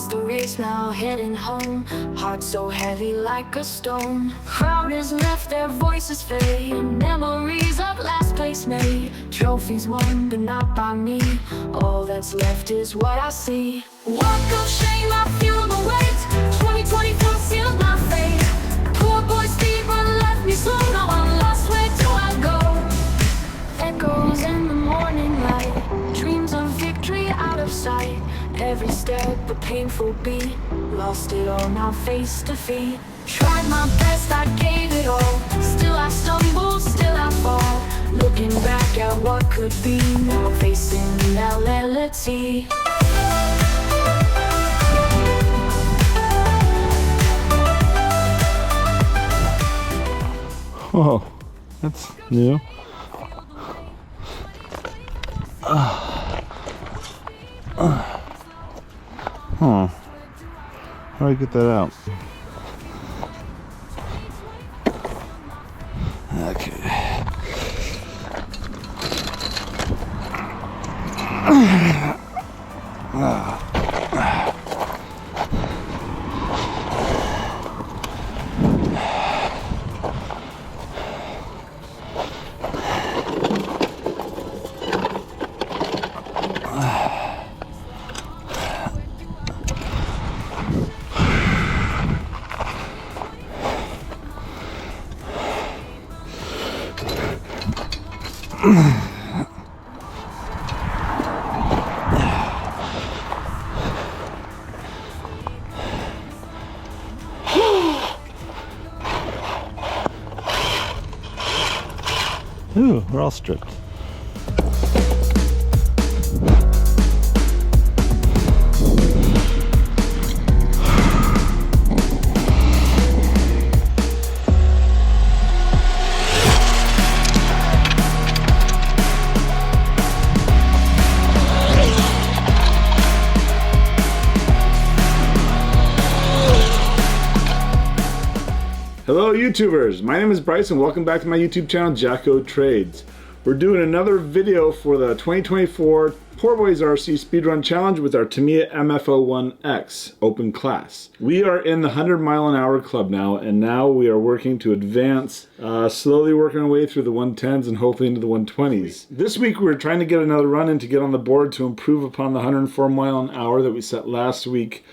lost the race, now heading home. Heart so heavy like a stone. Crowd is left, their voices fade. Memories of last place made. Trophies won, but not by me. All that's left is what I see. Walk of shame, I feel the weight. 2024 sealed my fate. Poor boy Speedrun left me slow. Now I'm lost, where do I go? Echoes in the morning light. Dreams of victory out of sight. Every step a painful beat. Lost it all, now face to feet. Tried my best, I gave it all. Still I stumble, still I fall. Looking back at what could be. Now facing reality. Oh, that's new. Huh. How do I get that out? Okay. Ooh, we're all stripped. Hello YouTubers, my name is Bryce and welcome back to my YouTube channel Jacko Trades. We're doing another video for the 2024 Poor Boys RC Speedrun Challenge with our Tamiya MF-01X open class. We are in the 100-mile-an-hour club now, and now we are working to advance, slowly working our way through the 110s and hopefully into the 120s. This week we're trying to get another run in to get on the board to improve upon the 104-mile-an-hour that we set last week.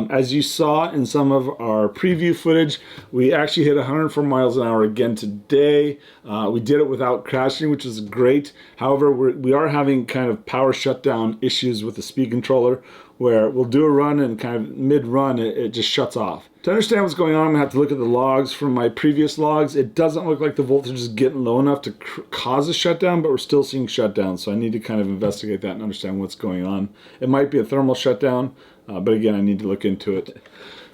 As you saw in some of our preview footage, we actually hit 104 miles an hour again today. We did it without crashing, which is great. However, we are having kind of power shutdown issues with the speed controller, where we'll do a run and kind of mid-run it just shuts off. To understand what's going on, I'm gonna have to look at the logs from my previous logs. It doesn't look like the voltage is getting low enough to cause a shutdown, but we're still seeing shutdowns, so I need to kind of investigate that and understand what's going on. It might be a thermal shutdown, but again, I need to look into it.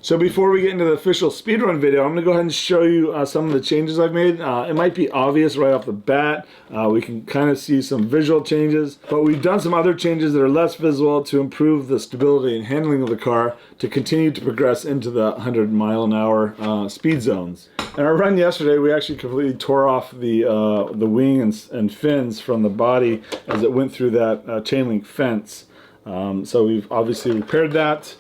So before we get into the official speedrun video, I'm going to go ahead and show you some of the changes I've made. It might be obvious right off the bat. We can kind of see some visual changes, but we've done some other changes that are less visible to improve the stability and handling of the car to continue to progress into the 100-mile-an-hour speed zones. In our run yesterday, we actually completely tore off the wing and fins from the body as it went through that chain link fence. So we've obviously repaired that.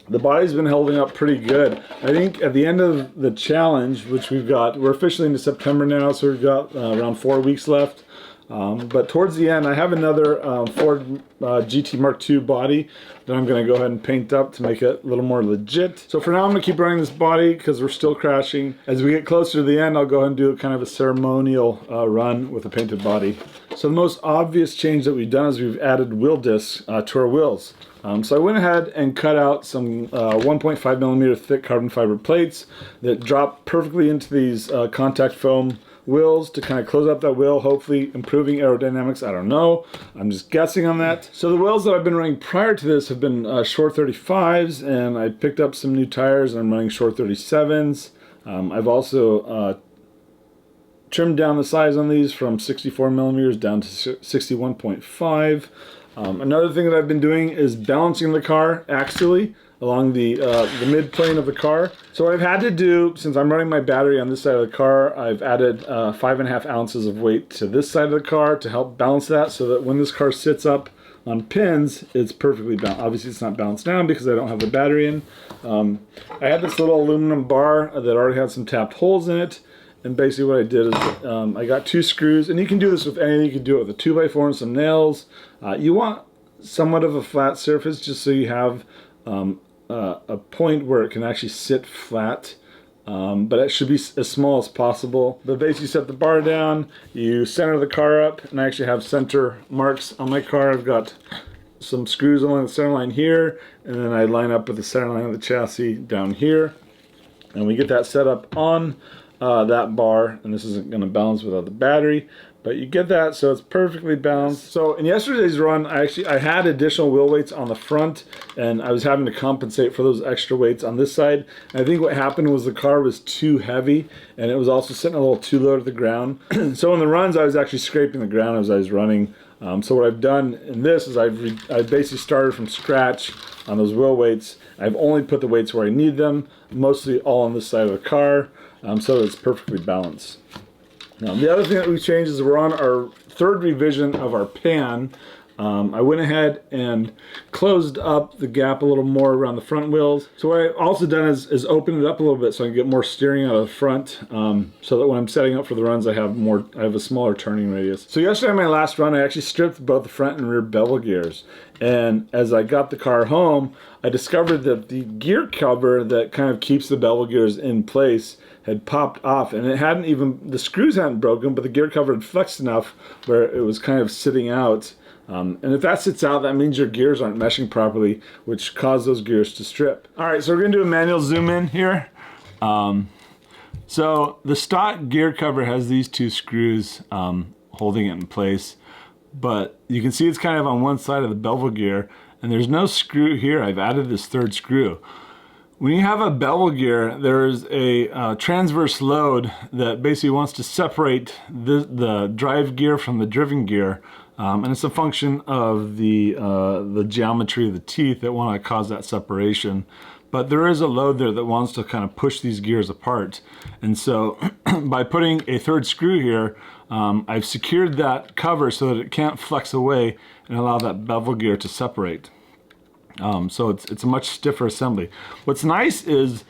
The body's been holding up pretty good. I think at the end of the challenge, which we're officially into September now, so we've got around 4 weeks left. But towards the end, I have another Ford GT Mark II body that I'm going to go ahead and paint up to make it a little more legit. So for now, I'm going to keep running this body because we're still crashing. As we get closer to the end, I'll go ahead and do kind of a ceremonial run with a painted body. So the most obvious change that we've done is we've added wheel discs to our wheels. So I went ahead and cut out some 1.5 millimeter thick carbon fiber plates that drop perfectly into these contact foam wheels to kind of close up that wheel, hopefully improving aerodynamics. I don't know. I'm just guessing on that. So the wheels that I've been running prior to this have been short 35s, and I picked up some new tires and I'm running short 37s. I've also trimmed down the size on these from 64 millimeters down to 61.5. Another thing that I've been doing is balancing the car axially along the mid plane of the car. So what I've had to do, since I'm running my battery on this side of the car, I've added 5.5 ounces of weight to this side of the car to help balance that, so that when this car sits up on pins, it's perfectly balanced. Obviously it's not balanced down because I don't have the battery in. I had this little aluminum bar that already had some tapped holes in it. And basically what I did is I got 2 screws, and you can do this with anything. You can do it with a 2x4 and some nails. You want somewhat of a flat surface just so you have a point where it can actually sit flat. But it should be as small as possible. But basically set the bar down, you center the car up, and I actually have center marks on my car. I've got some screws along the center line here, and then I line up with the center line of the chassis down here. And we get that set up on that bar, and this isn't going to balance without the battery, but you get that so it's perfectly balanced. So in yesterday's run, I had additional wheel weights on the front, and I was having to compensate for those extra weights on this side. And I think what happened was the car was too heavy, and it was also sitting a little too low to the ground. So in the runs, I was actually scraping the ground as I was running. So what I've done in this is I've basically started from scratch on those wheel weights. I've only put the weights where I need them, mostly all on this side of the car. So it's perfectly balanced. Now, the other thing that we changed is we're on our 3rd revision of our pan. I went ahead and closed up the gap a little more around the front wheels. So what I've also done is open it up a little bit so I can get more steering out of the front, so that when I'm setting up for the runs I have a smaller turning radius. So yesterday on my last run I actually stripped both the front and rear bevel gears. And as I got the car home, I discovered that the gear cover that kind of keeps the bevel gears in place had popped off, and the screws hadn't broken, but the gear cover had flexed enough where it was kind of sitting out. And if that sits out, that means your gears aren't meshing properly, which cause those gears to strip. All right, so we're gonna do a manual zoom in here. So the stock gear cover has these 2 screws holding it in place, but you can see it's kind of on one side of the bevel gear, and there's no screw here. I've added this 3rd screw. When you have a bevel gear, there's a transverse load that basically wants to separate the drive gear from the driven gear, and it's a function of the geometry of the teeth that want to cause that separation. But there is a load there that wants to kind of push these gears apart, and so by putting a 3rd screw here, I've secured that cover so that it can't flex away and allow that bevel gear to separate. So it's a much stiffer assembly. What's nice is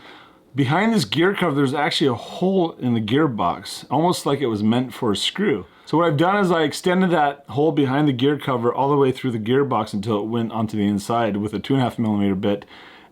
behind this gear cover there's actually a hole in the gearbox, almost like it was meant for a screw. So what I've done is I extended that hole behind the gear cover all the way through the gearbox until it went onto the inside with a 2.5mm bit.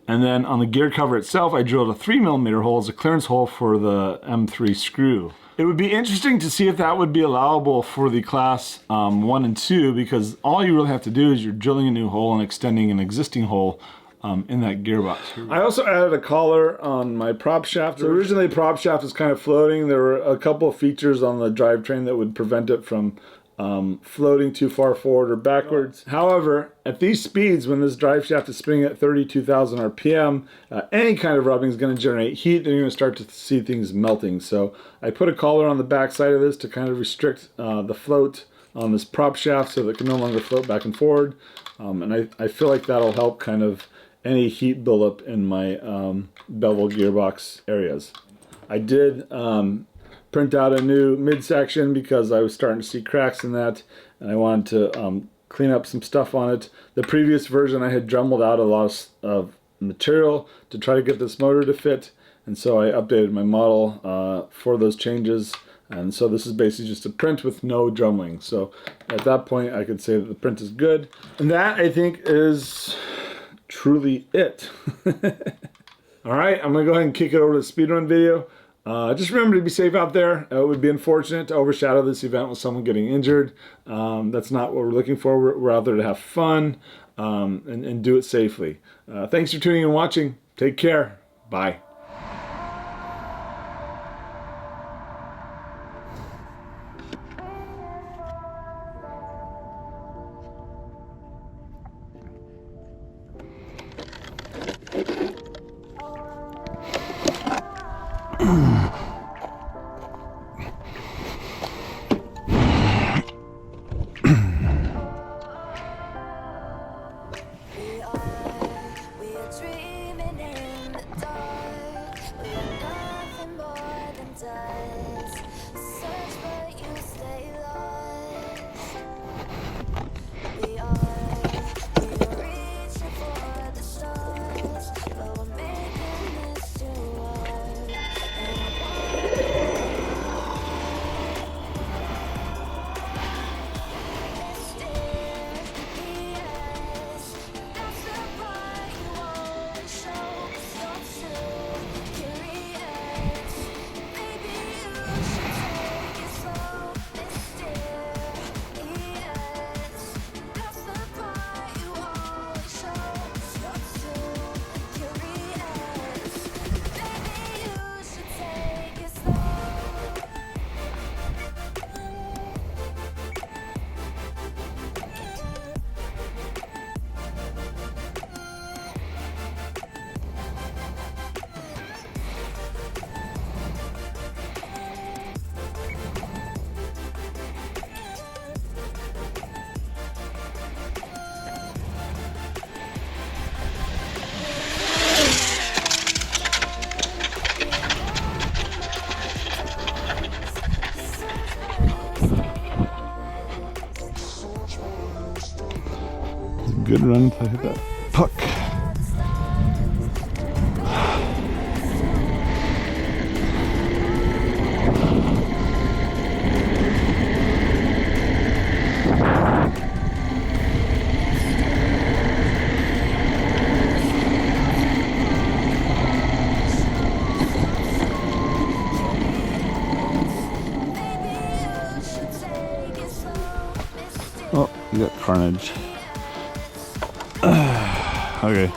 And then on the gear cover itself I drilled a 3mm hole as a clearance hole for the M3 screw. It would be interesting to see if that would be allowable for the class 1 and 2, because all you really have to do is you're drilling a new hole and extending an existing hole in that gearbox. I also added a collar on my prop shaft. So originally the prop shaft was kind of floating. There were a couple of features on the drivetrain that would prevent it from floating too far forward or backwards. However, at these speeds, when this drive shaft is spinning at 32,000 RPM, any kind of rubbing is going to generate heat, and you're going to start to see things melting. So I put a collar on the back side of this to kind of restrict the float on this prop shaft so that it can no longer float back and forward. And I feel like that'll help kind of any heat buildup in my bevel gearbox areas. I did print out a new midsection because I was starting to see cracks in that, and I wanted to clean up some stuff on it. The previous version I had dremelled out a lot of material to try to get this motor to fit, and so I updated my model for those changes. And so this is basically just a print with no drummelling. So at that point I could say that the print is good. And that, I think, is truly it. Alright, I'm going to go ahead and kick it over to the speedrun video. Just remember to be safe out there. It would be unfortunate to overshadow this event with someone getting injured. That's not what we're looking for. We're out there to have fun and do it safely. Thanks for tuning and watching. Take care. Bye. Search but you stay lost. We are good run until I hit that puck. Oh, you got carnage. Okay.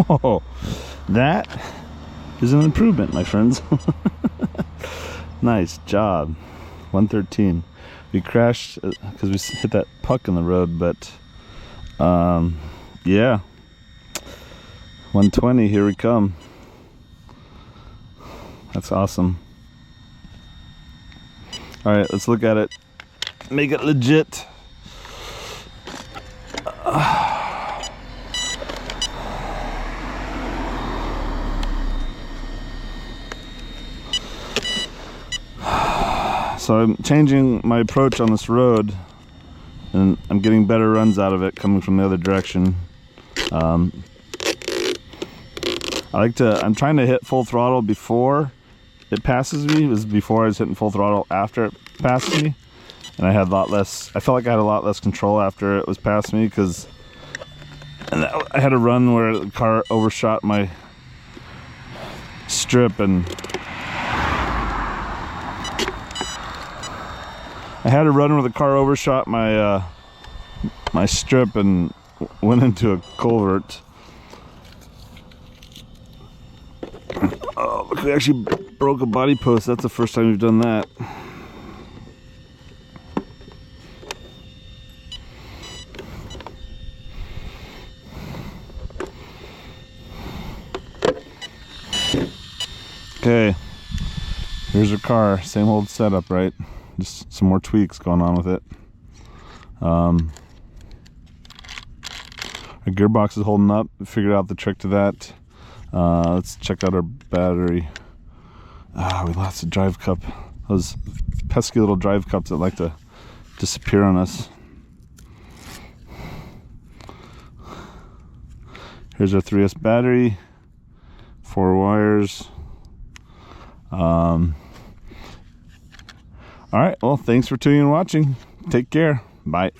Oh, that is an improvement, my friends. Nice job. 113. We crashed because we hit that puck in the road, but yeah. 120, here we come. That's awesome. All right, let's look at it. Make it legit. So I'm changing my approach on this road, and I'm getting better runs out of it coming from the other direction. I'm trying to hit full throttle before it passes me. It was before I was hitting full throttle after it passes me, and I had a lot less. I felt like I had a lot less control after it was past me because, and I had a run where the car overshot my strip, and I had a run where the car overshot my my strip and went into a culvert. Oh, look, we actually broke a body post. That's the first time we've done that. Okay, here's our car. Same old setup, right? Just some more tweaks going on with it. Our gearbox is holding up. We figured out the trick to that. Let's check out our battery. We lost the drive cup. Those pesky little drive cups that like to disappear on us. Here's our 3S battery. 4 wires. All right, well, thanks for tuning and watching. Take care. Bye.